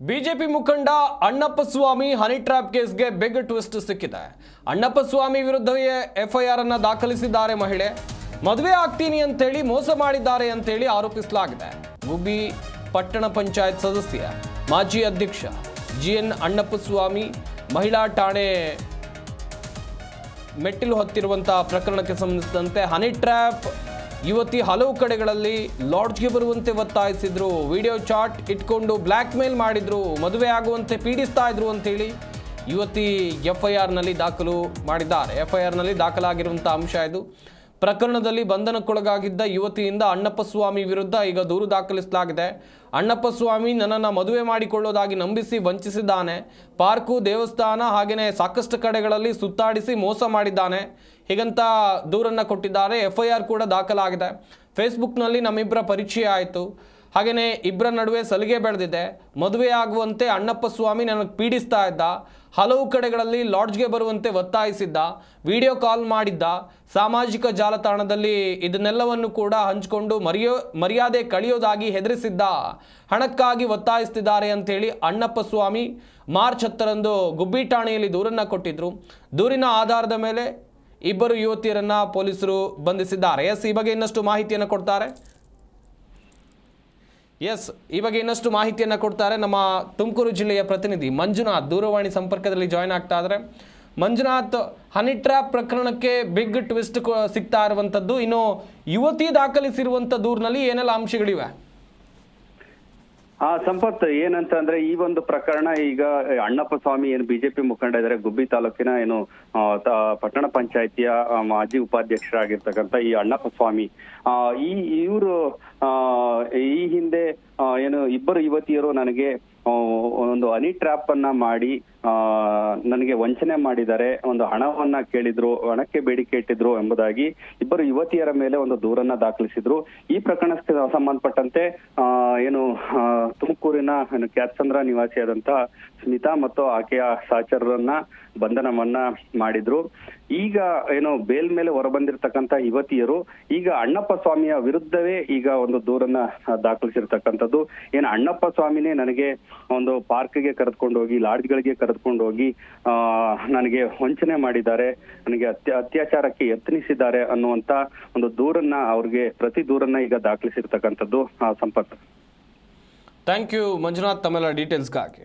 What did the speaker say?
BJP ಮುಖಂಡ ಅಣ್ಣಪ್ಪ ಸ್ವಾಮಿ honey trap ಕೇಸ್ಗೆ big twist ಸಿಕ್ಕಿದೆ. ಅಣ್ಣಪ್ಪ ಸ್ವಾಮಿ ವಿರುದ್ಧವೇ ಎಫ್ಐಆರ್ ಅನ್ನು ದಾಖಲಿಸಿದ್ದಾರೆ ಮಹಿಳೆ. ಮದುವೆ ಆಗ್ತೀನಿ ಅಂತೇಳಿ ಮೋಸ ಮಾಡಿದ್ದಾರೆ ಅಂತೇಳಿ ಆರೋಪಿಸಲಾಗಿದೆ. ಗುಬ್ಬಿ ಪಟ್ಟಣ ಪಂಚಾಯತ್ ಸದಸ್ಯ ಮಾಜಿ ಅಧ್ಯಕ್ಷ ಜಿಎನ್ ಅಣ್ಣಪ್ಪ ಸ್ವಾಮಿ ಮಹಿಳಾ ಠಾಣೆ ಮೆಟ್ಟಿಲು ಹತ್ತಿರುವಂತಹ ಪ್ರಕರಣಕ್ಕೆ ಸಂಬಂಧಿಸಿದಂತೆ ಹನಿ ಟ್ರ್ಯಾಪ್ ಯುವತಿ ಹಲವು ಕಡೆಗಳಲ್ಲಿ ಲಾಡ್ಜ್ಗೆ ಬರುವಂತೆ ಒತ್ತಾಯಿಸಿದ್ರು, ವಿಡಿಯೋ ಚಾಟ್ ಇಟ್ಕೊಂಡು ಬ್ಲ್ಯಾಕ್ ಮೇಲ್ ಮಾಡಿದ್ರು, ಮದುವೆ ಆಗುವಂತೆ ಪೀಡಿಸ್ತಾ ಇದ್ರು ಅಂತೇಳಿ ಯುವತಿ ಎಫ್ಐಆರ್ನಲ್ಲಿ ದಾಖಲು ಮಾಡಿದ್ದಾರೆ. ಎಫ್ಐಆರ್ನಲ್ಲಿ ದಾಖಲಾಗಿರುವಂಥ ಅಂಶ ಇದು. ಪ್ರಕರಣದಲ್ಲಿ ಬಂಧನಕ್ಕೊಳಗಾಗಿದ್ದ ಯುವತಿಯಿಂದ ಅಣ್ಣಪ್ಪ ಸ್ವಾಮಿ ವಿರುದ್ಧ ಈಗ ದೂರು ದಾಖಲಿಸಲಾಗಿದೆ. ಅಣ್ಣಪ್ಪ ಸ್ವಾಮಿ ನನ್ನನ್ನು ಮದುವೆ ಮಾಡಿಕೊಳ್ಳೋದಾಗಿ ನಂಬಿಸಿ ವಂಚಿಸಿದ್ದಾನೆ. ಪಾರ್ಕು, ದೇವಸ್ಥಾನ ಹಾಗೆಯೇ ಸಾಕಷ್ಟು ಕಡೆಗಳಲ್ಲಿ ಸುತ್ತಾಡಿಸಿ ಮೋಸ ಮಾಡಿದ್ದಾನೆ. ಹೀಗಂತ ದೂರನ್ನು ಕೊಟ್ಟಿದ್ದಾರೆ. ಎಫ್ಐಆರ್ ಕೂಡ ದಾಖಲಾಗಿದೆ. ಫೇಸ್ಬುಕ್ನಲ್ಲಿ ನಮ್ಮಿಬ್ಬರ ಪರಿಚಯ ಆಯಿತು. ಹಾಗೆಯೇ ಇಬ್ಬರ ನಡುವೆ ಸಲಿಗೆ ಬೆಳೆದಿದೆ. ಮದುವೆ ಆಗುವಂತೆ ಅಣ್ಣಪ್ಪ ಸ್ವಾಮಿ ನನಗೆ ಪೀಡಿಸ್ತಾ ಇದ್ದ. ಹಲವು ಕಡೆಗಳಲ್ಲಿ ಲಾಡ್ಜ್ಗೆ ಬರುವಂತೆ ಒತ್ತಾಯಿಸಿದ್ದ. ವಿಡಿಯೋ ಕಾಲ್ ಮಾಡಿದ್ದ. ಸಾಮಾಜಿಕ ಜಾಲತಾಣದಲ್ಲಿ ಇದನ್ನೆಲ್ಲವನ್ನು ಕೂಡ ಹಂಚಿಕೊಂಡು ಮರ್ಯಾದೆ ಕಳೆಯೋದಾಗಿ ಹೆದರಿಸಿದ್ದ. ಹಣಕ್ಕಾಗಿ ಒತ್ತಾಯಿಸ್ತಿದ್ದಾರೆ ಅಂತೇಳಿ ಅಣ್ಣಪ್ಪ ಸ್ವಾಮಿ ಮಾರ್ಚ್ 10ರಂದು ಗುಬ್ಬಿ ಠಾಣೆಯಲ್ಲಿ ದೂರನ್ನು ಕೊಟ್ಟಿದ್ರು. ದೂರಿನ ಆಧಾರದ ಮೇಲೆ ಇಬ್ಬರು ಯುವತಿಯರನ್ನ ಪೊಲೀಸರು ಬಂಧಿಸಿದ್ದಾರೆ. ಈ ಬಗ್ಗೆ ಇನ್ನಷ್ಟು ಮಾಹಿತಿಯನ್ನು ಕೊಡ್ತಾರೆ ನಮ್ಮ ತುಮಕೂರು ಜಿಲ್ಲೆಯ ಪ್ರತಿನಿಧಿ ಮಂಜುನಾಥ್ ದೂರವಾಣಿ ಸಂಪರ್ಕದಲ್ಲಿ ಜಾಯ್ನ್ ಆಗ್ತಾ ಇದ್ದಾರೆ. ಮಂಜುನಾಥ್, ಹನಿ ಟ್ರ್ಯಾಪ್ ಪ್ರಕರಣಕ್ಕೆ ಬಿಗ್ ಟ್ವಿಸ್ಟ್ ಸಿಗ್ತಾ ಇರುವಂಥದ್ದು. ಇನ್ನು ಯುವತಿ ದಾಖಲಿಸಿರುವಂಥ ದೂರಿನಲ್ಲಿ ಏನೆಲ್ಲ ಅಂಶಗಳಿವೆ? ಸಂಪತ್, ಏನಂತ ಅಂದ್ರೆ ಈ ಒಂದು ಪ್ರಕರಣ ಈಗ ಅಣ್ಣಪ್ಪ ಸ್ವಾಮಿ ಏನು ಬಿಜೆಪಿ ಮುಖಂಡ ಇದ್ದಾರೆ, ಗುಬ್ಬಿ ತಾಲೂಕಿನ ಏನು ಪಟ್ಟಣ ಪಂಚಾಯತಿಯ ಮಾಜಿ ಉಪಾಧ್ಯಕ್ಷರಾಗಿರ್ತಕ್ಕಂಥ ಈ ಅಣ್ಣಪ್ಪ ಸ್ವಾಮಿ, ಇವರು ಈ ಹಿಂದೆ ಏನು ಇಬ್ಬರು ಯುವತಿಯರು ನನಗೆ ಒಂದು ಹನಿ ಟ್ರ್ಯಾಪ್ ಅನ್ನ ಮಾಡಿ ನನಗೆ ವಂಚನೆ ಮಾಡಿದ್ದಾರೆ, ಒಂದು ಹಣವನ್ನ ಕೇಳಿದ್ರು, ಹಣಕ್ಕೆ ಬೇಡಿಕೆ ಇಟ್ಟಿದ್ರು ಎಂಬುದಾಗಿ ಇಬ್ಬರು ಯುವತಿಯರ ಮೇಲೆ ಒಂದು ದೂರನ್ನ ದಾಖಲಿಸಿದ್ರು. ಈ ಪ್ರಕರಣಕ್ಕೆ ಸಂಬಂಧಪಟ್ಟಂತೆ ಏನು ತುಮಕೂರಿನ ಕ್ಯಾತ್ಸಂದ್ರ ನಿವಾಸಿಯಾದಂತಹ ಸ್ಮಿತಾ ಮತ್ತು ಆಕೆಯ ಸಹಚರರನ್ನ ಬಂಧನವನ್ನ ಮಾಡಿದ್ರು. ಈಗ ಏನು ಬೇಲ್ ಮೇಲೆ ಹೊರಬಂದಿರತಕ್ಕಂತ ಯುವತಿಯರು ಈಗ ಅಣ್ಣಪ್ಪ ಸ್ವಾಮಿಯ ವಿರುದ್ಧವೇ ಈಗ ಒಂದು ದೂರನ್ನ ದಾಖಲಿಸಿರ್ತಕ್ಕಂಥದ್ದು. ಏನು ಅಣ್ಣಪ್ಪ ಸ್ವಾಮಿನೇ ನನಗೆ ಒಂದು ಪಾರ್ಕ್ಗೆ ಕರೆದುಕೊಂಡು ಹೋಗಿ, ಲಾಡ್ಜ್ಗಳಿಗೆ ಕರೆದುಕೊಂಡು ಹೋಗಿ ನನಗೆ ವಂಚನೆ ಮಾಡಿದ್ದಾರೆ, ನನಗೆ ಅತ್ಯಾಚಾರಕ್ಕೆ ಯತ್ನಿಸಿದ್ದಾರೆ ಅನ್ನುವಂತ ಒಂದು ದೂರನ್ನ, ಅವ್ರಿಗೆ ಪ್ರತಿ ದೂರನ್ನ ಈಗ ದಾಖಲಿಸಿರ್ತಕ್ಕಂಥದ್ದು. ಸಂಪತ್, ಥ್ಯಾಂಕ್ ಯು ಮಂಜುನಾಥ್, ತಮ್ಮೆಲ್ಲ ಡೀಟೇಲ್ಸ್ಗಾಗಿ.